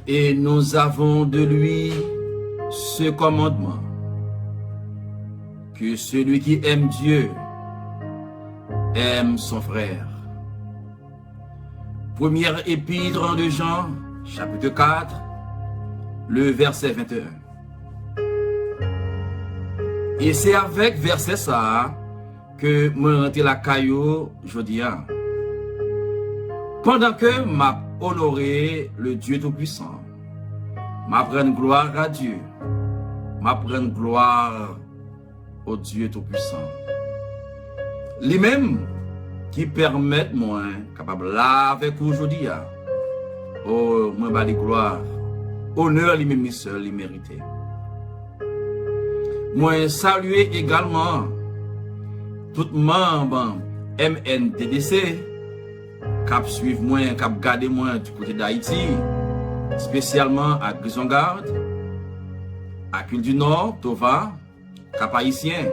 Et nous avons de lui ce commandement, que celui qui aime Dieu aime son frère. Première épître de Jean, chapitre 4, le verset 21. Et c'est avec verset ça que moi rentre la caillou jodi. Pendant que m'a honoré le Dieu Tout-Puissant, m'a prendre gloire à Dieu, m'a prendre gloire au Dieu Tout-Puissant. Lui-même qui permet moi capable là avec aujourd'hui. Oh, moi bali gloire, honneur lui-même seul il mérité. Moi saluer également tout membre MNTDC qui suivent moi, qui garder moi du côté d'Haïti, spécialement à Grisongarde, à Cule du Nord, Tova, Cap Haïtien.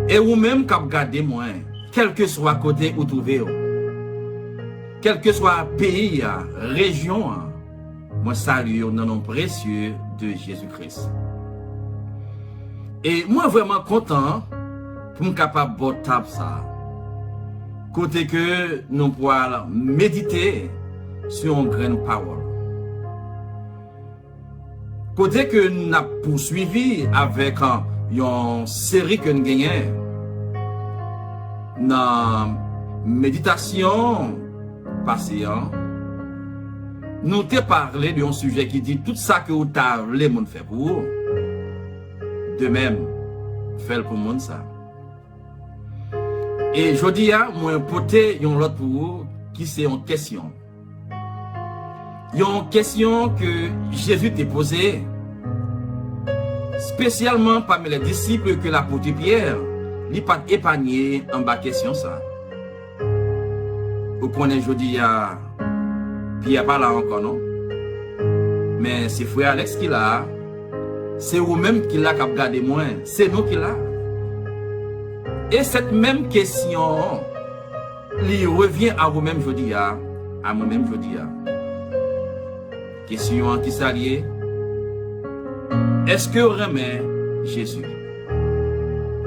Et ou même qui garder moi, quel que soit côté où trouvé, quel que soit pays, région, moi salue au nom précieux de Jésus-Christ. Et moi vraiment content pour me capable de taper ça. Côté que nous pourrons méditer sur une grande parole. Côté que nous avons poursuivi avec une série que nous gagnons dans méditation passée, nous t'ai parlé d'un sujet qui dit tout ça que vous avez fait pour vous. De même, fait pour monde ça. Et je dis à moi porter une autre pour vous qui c'est une question. Une question que Jésus t'a posée spécialement parmi les disciples que l'apôtre Pierre n'a pas épargné en bas question ça. Vous connaissez je dis à Pierre pas là encore non. Mais c'est frère Alex qui l'a. C'est vous-même qui l'a gardé moi, c'est nous qui l'a. Et cette même question, il revient à vous-même, je dis, à moi-même, je dis. Question qui s'allie. Est-ce que vous aimez Jésus?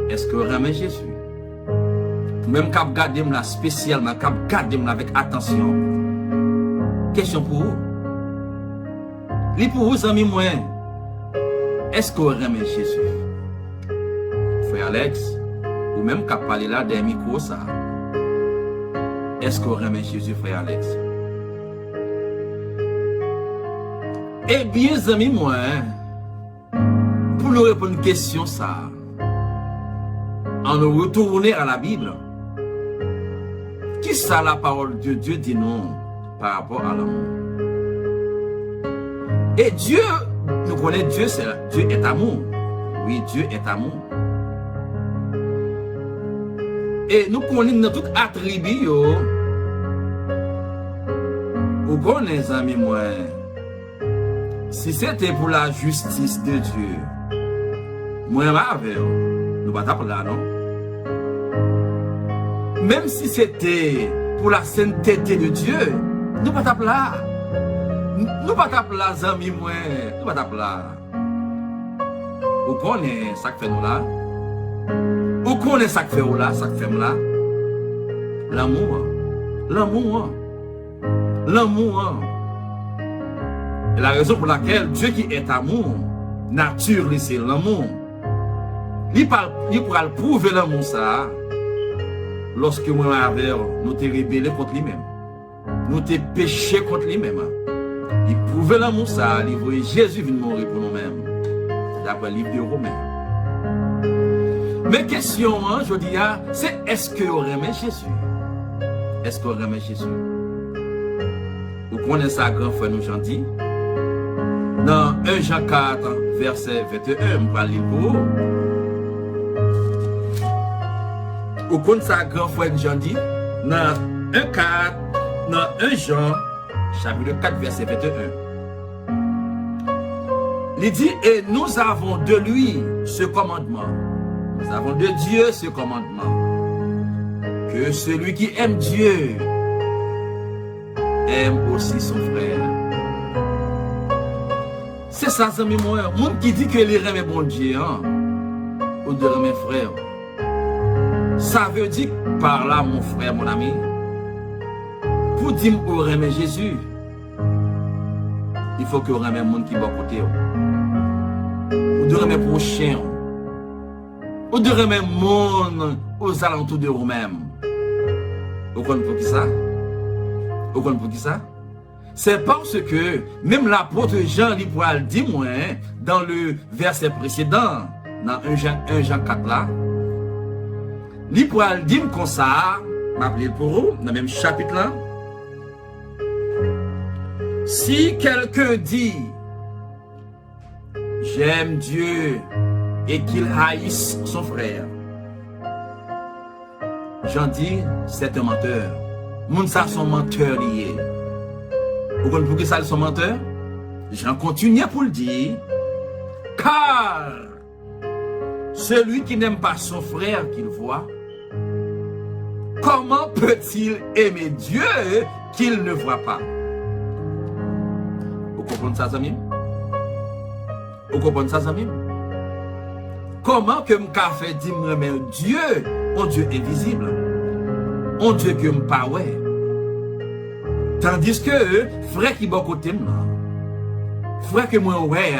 Est-ce que vous aimez Jésus? Même quand vous gardez là spécialement, quand vous gardez là avec attention. Question pour vous. Li pour vous, amis, moi. Est-ce que vous aimez Jésus? Frère Alex, ou même qu'à parler là des micros, ça. Est-ce que vous aimez Jésus, frère Alex? Eh bien, amis, moi, pour nous répondre à une question, ça, en nous retourner à la Bible, qui ça la parole de Dieu dit non par rapport à l'amour? Et Dieu, nous connaissons Dieu, Dieu est amour. Oui, Dieu est amour. Et nous connaissons tout attribut. Vous connaissez, amis, moi, si c'était pour la justice de Dieu, moi, nous ne pas là, non? Même si c'était pour la sainteté de Dieu, nous ne pas là. Nous pas taper là, amis, moi. Nous pas taper là. Vous connaissez ça que fait nous là? Vous connaissez ça que fait nous là? Ça que fait nous là? L'amour. L'amour. L'amour. Et la raison pour laquelle Dieu qui est amour, nature, c'est l'amour. Il pourra le prouver l'amour ça. Lorsque moi avec nous t'es rebellé contre lui-même. Nous t'es péché contre lui-même. Il prouvait l'amour ça, il voyait Jésus venir mourir pour nous-mêmes. D'après le livre de Romains. Mais question, je dis, c'est est-ce que vous aimez Jésus? Est-ce que vous aimez Jésus? Vous connaissez ça, grand frère nous j'en dis? Dans 1 Jean 4, verset 21, je vais lire pour vous. Vous connaissez ça, grand frère nous j'en dis? Dans 1 Jean, chapitre 4, verset 21. Il dit, et nous avons de lui ce commandement. Nous avons de Dieu ce commandement. Que celui qui aime Dieu aime aussi son frère. C'est ça, amis, moi. Monde qui dit que les remet bon Dieu, hein, ou de remet frère. Ça veut dire par là, mon frère, mon ami, pour dire que vous remet Jésus, il faut que vous remet le monde qui va côté. Ou de remet prochain. Ou de remet le monde aux alentours de vous-même. Vous comprenez pour qui ça? Vous comprenez pour qui ça? C'est parce que même l'apôtre Jean lui pourra le dire moi dans le verset précédent, dans 1 Jean 4 là, lui pourra le dire comme ça, m'appeler pour vous, dans le même chapitre là. Si quelqu'un dit j'aime Dieu et qu'il haïsse son frère, Jean dit c'est un menteur. Moun ça sont menteurs liés. Vous comprenez pourquoi ça sont menteurs? Jean continue pour le dire. Car celui qui n'aime pas son frère qu'il voit, comment peut-il aimer Dieu qu'il ne voit pas? Vous comprenez ça, amis? Vous comprenez ça, amis? Comment que m'ka fait dire mais Dieu, un Dieu invisible, un Dieu que m'pa ouais. Tandis que frère qui bon côté frère que moi ouais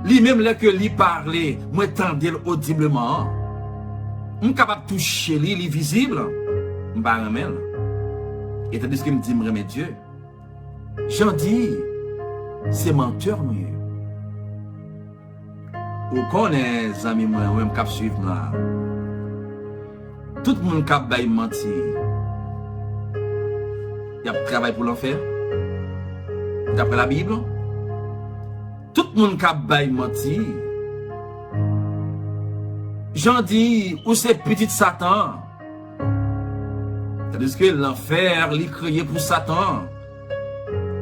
lui même là que lui parler, moi tendel audiblement, m'm capable toucher lui visible, m'pa remel. Et tandis que me dit me remet Dieu. J'en dis c'est menteur nous. Ou connaît amis moi même cap suivre là. Tout le monde cap bay mentir. Il y a travail pour l'enfer. D'après la Bible, tout le monde cap bay mentir. J'en dis ou c'est petit Satan. C'est-à-dire que l'enfer, il créé pour Satan.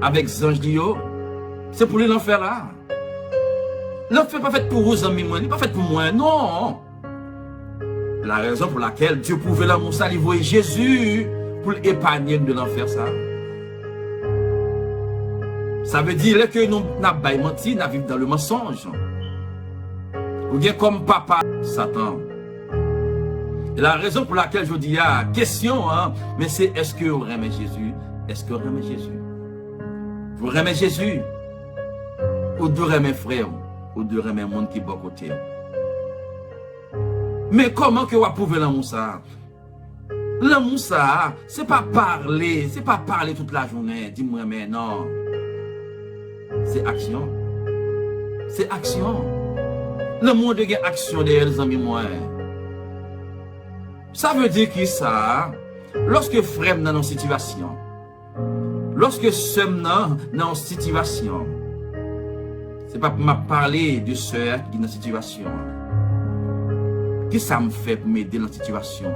Avec Zange Dio. C'est pour lui l'enfer là. L'enfer n'est pas fait pour vous, amis, il n'est pas fait pour moi, non. La raison pour laquelle Dieu pouvait l'amour, ça, il voyait Jésus pour l'épargner de l'enfer, ça. Ça veut dire que nous n'avons pas menti, nous vivons dans le mensonge. Ou bien comme papa, Satan. Et la raison pour laquelle je dis, question, hein, mais c'est est-ce que vous aimez Jésus? Est-ce que vous aimez Jésus? Vous aimez Jésus? Ou vous aimez frère? Ou de remettre le monde qui est bon côté. Mais comment que vous pouvez l'amour ça? L'amour ça, c'est pas parler toute la journée, dis-moi mais non. C'est action. C'est action. Le monde a action derrière les amis moi. Ça veut dire que ça, lorsque frère dans une situation, lorsque soeur dans une situation, c'est pas pour me parler de soeur qui est dans une situation. Qu'est-ce que ça me fait pour m'aider dans la situation?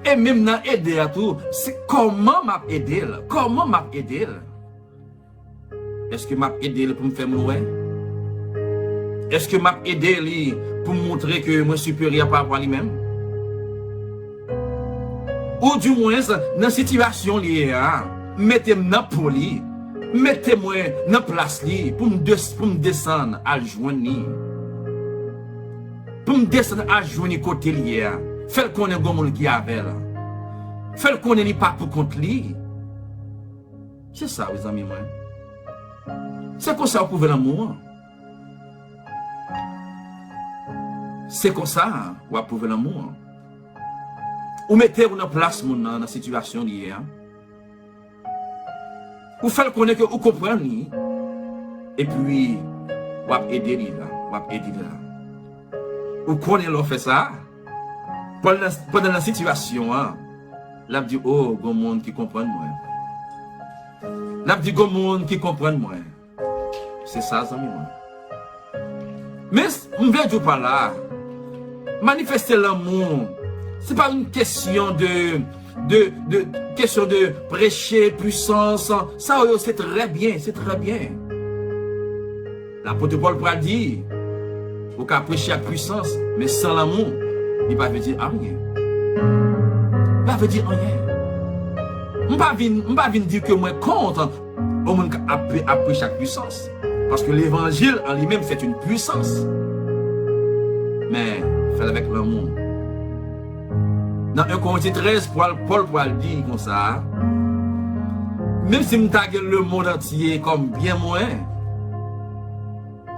Et même dans aider à tout, c'est comment m'aider? Comment m'aider? Est-ce que m'aider pour me faire mourir? Est-ce que m'aider pour me montrer que moi suis supérieur par rapport à lui-même? Ou du moins, dans la situation liée, mettez-moi pour lui. Mettez-moi dans la place pour me descendre à joindre. Pour me descendre à joindre côté lié. Faites qu'on ait un monde qui avait. Faites qu'on ait pas pour contre lui. C'est ça, les amis. C'est comme ça vous pouvez l'amour. C'est comme ça vous pouvez l'amour. Ou mettez-vous dans la place dans la situation liée. Vous faites connaître que vous comprenez. Et puis, vous aider là. Vous aider là. Vous connaissez l'on fait ça. Pendant la situation, là, vous dites, oh, il y a un monde qui comprend moi. Là, vous dites, il y a un monde qui comprend moi. C'est ça, ça, moi. Mais, je ne veux pas là. Manifester l'amour, ce n'est pas une question question de prêcher puissance. Ça, c'est très bien, c'est très bien. L'apôtre Paul pourra dire, vous pouvez prêcher à puissance, mais sans l'amour, il ne va pas dire rien. Il ne va pas dire rien. Je ne vais pas dire que moi contre au monde après chaque puissance. Parce que l'évangile en lui-même, c'est une puissance. Mais, fais avec l'amour. Dans 1 Corinthiens 13, Paul dit comme ça, même si je tague le monde entier comme bien moins,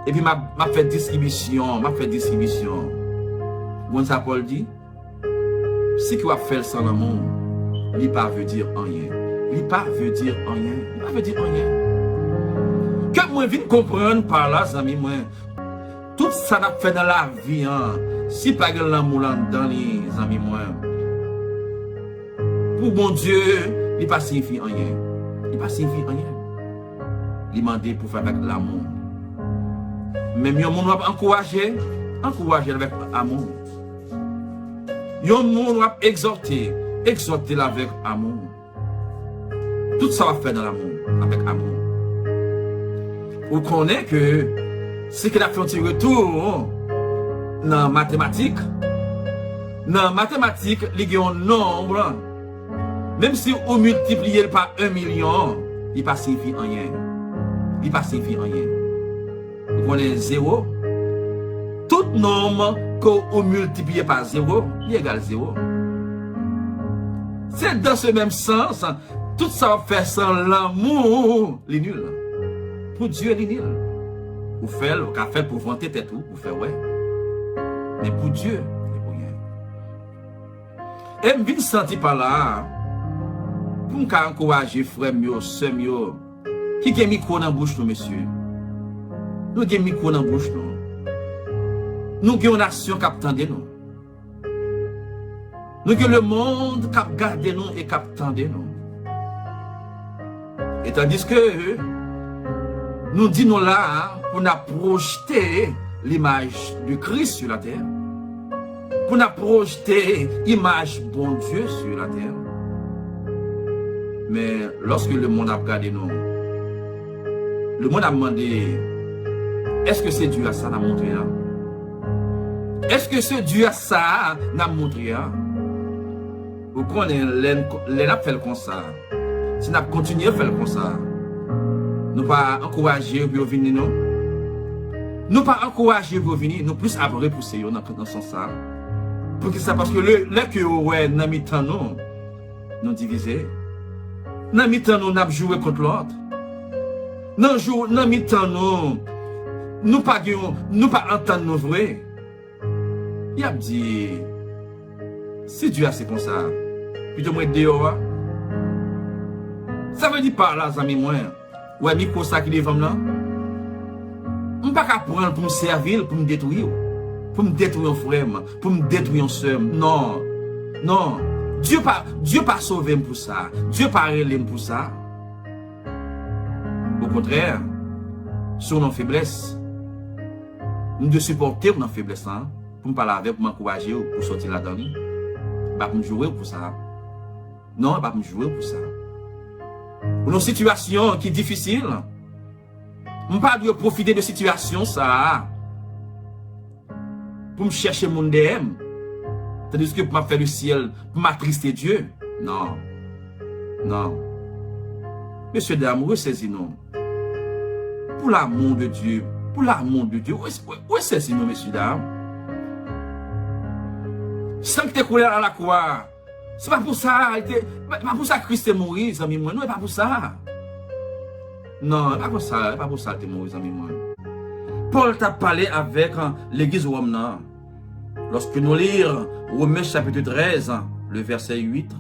et puis m'a fait distribution. Bon, ça Paul dit, si tu as fait sans l'amour, il pas veut dire rien. Il pas veut dire rien. Que moi viens comprendre par là, amis, moi, tout ça n'a fait dans la vie, hein, si pas de l'amour dans les amis, moi, pour mon Dieu, il pas signifie rien. Il m'a demandé pour faire avec l'amour. Mais mon monde va encourager avec amour. Mon monde va exhorter avec amour. Tout ça va faire dans l'amour, avec amour. Vous connaissez que ce qu'il a fait un petit retour dans mathématiques. Dans mathématiques, il y a un nombre. Même si on multiplie par 1 million, il ne signifie rien. Vous connaissez 0? Tout nombre qu'on multiplie par 0, il égale 0. C'est dans ce même sens, tout ça va faire sans l'amour, il est nul. Pour Dieu, il est nul. Vous faites, vous faites pour vanter tête tout, vous faites ouais. Mais pour Dieu, il n'y a rien. Et je me sens par là, pour me encourager frère mio, sœur mio, qui a micro dans la bouche, monsieur. Nous avons micro dans la bouche, nous avons une nation qui attendait nous. Nous avons le monde qui garde nous et qui attendait nous. Et tandis que nous disons là, pour nous projeter l'image du Christ sur la terre, pour nous projeter l'image bon Dieu sur la terre. Mais lorsque le monde a regardé nous, le monde a demandé, est-ce que c'est Dieu à ça n'a montré? Est-ce que ce Dieu à ça n'a montré? Vous connaissez, les n'a fait comme ça. Si nous continuons à faire comme ça, nous ne pas encourager pour venir nous. Nous pas encourager pour venir, nous plus à repousser dans ce sens. Pour que ça, parce que le que ouais, nous avons nous diviser. Nous avons joué contre l'autre. Nous avons nous pas entendre nos vrais. Il a dit, si Dieu a c'est comme ça, puis de moi dehors, ça veut dire par là, amis, moi, ouais, micro ça qui est devant là, je ne peux pas prendre pour me servir, pour me détruire un frère, pour me détruire un soeur. Non, non, Dieu pas sauvé pour ça, Dieu pas relé pour ça. Au contraire, sur nos faiblesses, nous devons supporter nos faiblesses, hein, pour me parler avec, pour m'encourager, pour sortir là-dedans. Pas pour me jouer pour ça. Non, pas pour me jouer pour ça. Pour nos situations qui sont difficiles, je ne pas profiter de situations ça pour me chercher mon DM. Tandis que pour me faire le ciel, pour m'attrister Dieu. Non. Non. Monsieur d'amour, ressaisis-nous. Pour l'amour de Dieu. Où est-ce nous, messieurs dames? Sans que tu coulé à la croix. C'est pas pour ça. Pas pour ça que Christ est mort, amis moi. Non, pas pour ça. Non, pas pour ça. Pas pour ça que tu es mort, amis moi. Paul t'a parlé avec l'église Rome. Lorsque nous lisons Romains chapitre 13, le verset 8.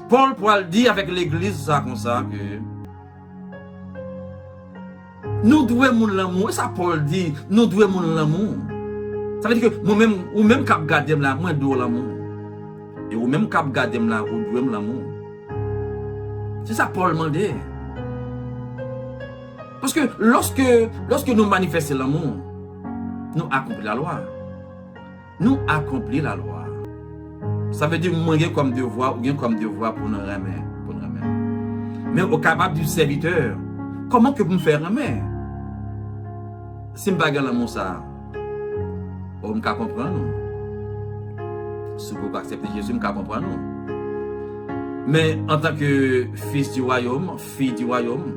Paul dit avec l'église ça comme ça que nous devons l'amour. Ça Paul dit, nous devons l'amour. Ça veut dire que moi-même, ou même cap gardem là, moi dois l'amour. Et ou même cap gardem là, ou dois l'amour. C'est ça Paul demandait. Parce que lorsque nous manifestons l'amour, nous accomplissons la loi. Nous accomplissons la loi. Ça veut dire moi j'ai comme devoir ou bien comme devoir pour nous remettre. Mais au capable du serviteur, comment que vous me faire remettre? Si je ne pas l'amour ça, on ne peut comprendre. Si vous acceptez Jésus, je ne peux comprendre. Mais en tant que fils du royaume, fille du royaume,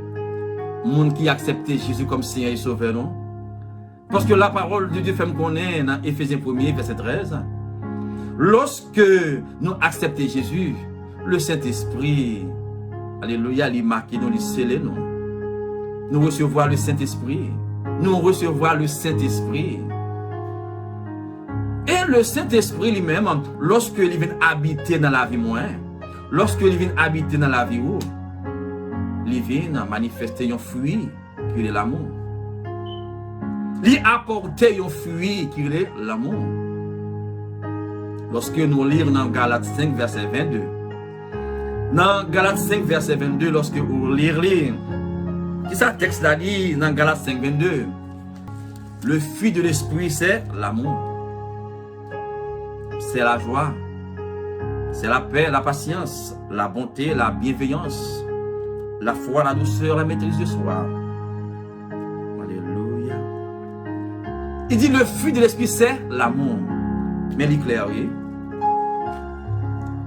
monde qui accepte Jésus comme Seigneur et Sauveur, non? Parce que la parole de Dieu fait me connaître dans Éphésiens 1er, verset 13. Lorsque nous acceptons Jésus, le Saint-Esprit, alléluia, il est marqué, nous, il est scellé, nous. Nous recevons le Saint-Esprit. Nous recevons le Saint-Esprit. Et le Saint-Esprit lui-même, lorsque il vient habiter dans la vie moi, lorsque il vient habiter dans la vie où, il vient manifester un fruit qui est l'amour. Il apporte un fruit qui est l'amour. Lorsque nous lisons dans Galates 5, verset 22, dans Galates 5, verset 22, lorsque vous lisez, qui ça texte là dit dans Galates 5, 22, le fruit de l'esprit c'est l'amour, c'est la joie, c'est la paix, la patience, la bonté, la bienveillance, la foi, la douceur, la maîtrise de soi. Alléluia. Il dit le fruit de l'esprit c'est l'amour. Mais il est clair, oui.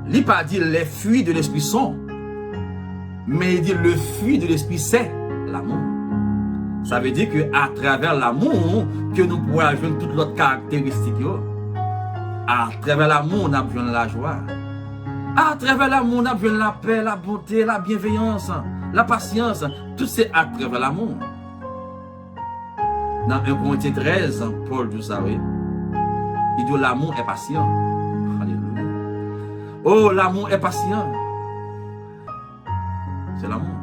Il n'a pas dit les fruits de l'esprit sont, mais il dit le fruit de l'esprit c'est l'amour. Ça veut dire qu'à travers l'amour, que nous pouvons ajouter toutes les caractéristiques. À travers l'amour, on a besoin de la joie. À travers l'amour, on a besoin de la paix, la bonté, la bienveillance, la patience. Tout c'est à travers l'amour. Dans 1 Corinthiens 13, Paul dit ça, oui. Il dit l'amour est patient. Alléluia. Oh, l'amour est patient. C'est l'amour.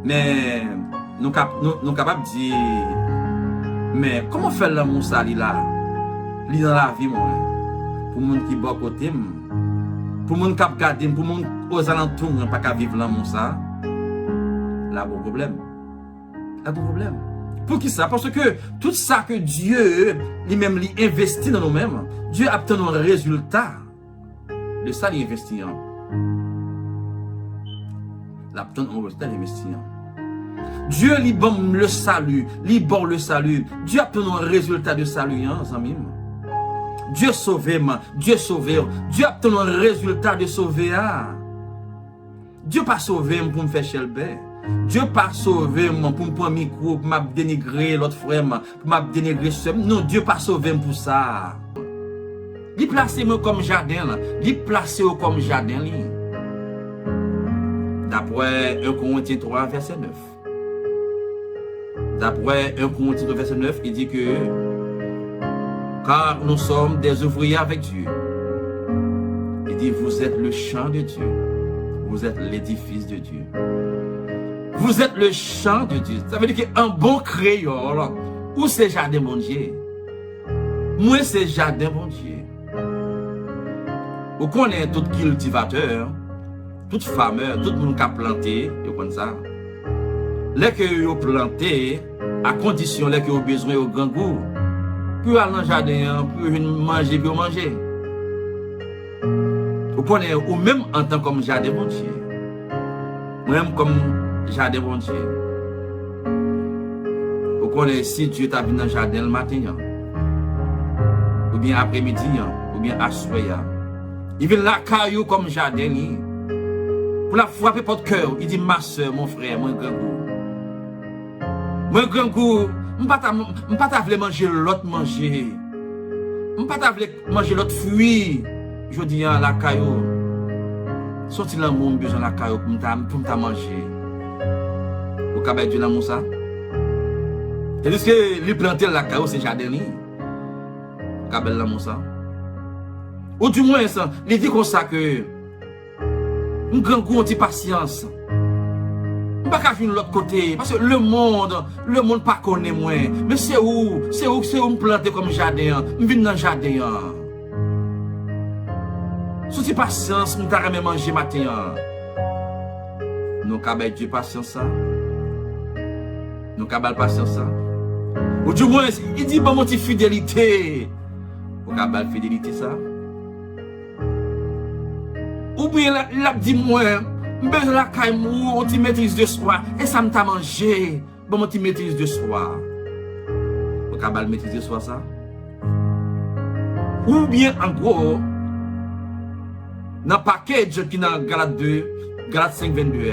Mais nous sommes capables de dire, mais comment faire l'amour ça, là? Li dans la vie, moi. Pour les gens qui sont à côté, pour les gens qui regardent, pour les gens aux alentours, pas qu'à vivre l'amour ça. Là, bon problème. Là, bon problème. Pour qui ça? Parce que tout ça que Dieu lui-même investit dans nous-mêmes, Dieu a obtenu un résultat de ça, il investit. Il a obtenu un résultat, il investit. Dieu lui donne le salut, lui donne le salut. Dieu a obtenu un résultat de salut, amis. Dieu sauve, Dieu sauve. Dieu a obtenu un résultat de sauver. Dieu pas sauvé pour me faire chelber. Dieu pas sauvé pour me prendre micro, pour me dénigrer l'autre frère, pour me dénigrer ce. Non, Dieu pas sauvé pour ça. Il place moi comme jardin, il place comme jardin. D'après 1 Corinthiens 3, verset 9. D'après 1 Corinthiens 3, verset 9, il dit que car nous sommes des ouvriers avec Dieu. Il dit vous êtes le champ de Dieu. Vous êtes l'édifice de Dieu. Vous êtes le champ de Dieu. Ça veut dire qu'un bon créole, où c'est jardin mon Dieu? Moi c'est jardin mon Dieu. Vous connaissez tout cultivateur, tout farmeur, tout le monde qui a planté, vous connaissez ça. Les que vous planté, à condition que vous avez besoin de grand goût, pour aller dans le jardin, pour manger, pour manger. Vous connaissez, ou même en tant que jardin mon Dieu. Même comme jardin bon Dieu. Vous connaissez si Dieu t'a vu dans le jardin le matin, ou bien après-midi, ou bien à soir. Il vient la caillou comme jardin. Pour la frapper votre cœur, il dit ma soeur, mon frère, mon grand goût. Mon grand goût, je ne veux pas manger l'autre manger. Je ne veux pas manger l'autre fruit. Je dis à la caillou. Sorti là, mon besoin de la caillou pour me manger. Vous avez dit l'amour ça? C'est-à-dire que les planter la caillou, c'est jardin. Vous avez dit l'amour ça? Ou du moins, il dit comme ça que un grand goût de patience. Je ne peux pas venir de l'autre côté. Parce que le monde pas connaît moi. Mais c'est où me planter comme jardin? Je viens dans le jardin. Sous patience, nous avons manger matin. Nous avons Dieu patience. Nous avons patience. Ou du moins, il dit bon, mon fidélité. Vous avez fidélité ça? Ou bien il a dit moi, je besoin la caille on t'y maîtrise de soi et ça me t'a mangé. Bon, on t'y maîtrise de soi. Vous avez maîtrise de soi ça? Ou bien en gros, dans le package qui dans Galate 2, Galate 5, 22,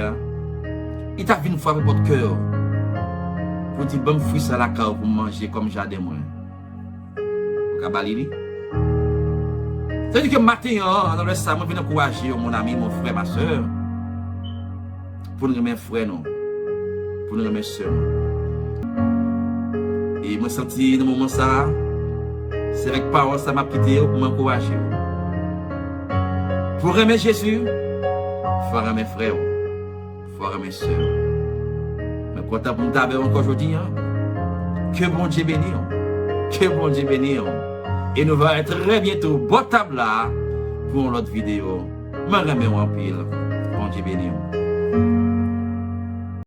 il t'a venu frapper votre cœur. Pour dire, bon, fruit ça la cave pour manger comme jardin, moi. Kabalili. C'est-à-dire que matin, dans le ça, je viens encourager mon ami, mon frère, ma soeur. Pour nous remettre frère, non. Pour nous remettre soeur. Et je me senti dans le moment ça, c'est avec parole ça m'a quitté pour m'encourager. Pour remettre Jésus, il faut remettre frère, il faut remettre soeur. Mais quand on t'a encore aujourd'hui, que bon Dieu bénisse. Que bon Dieu bénisse. Et nous allons être très bientôt bon table là pour l'autre vidéo. Je remets en pile. Bon Dieu bénisse.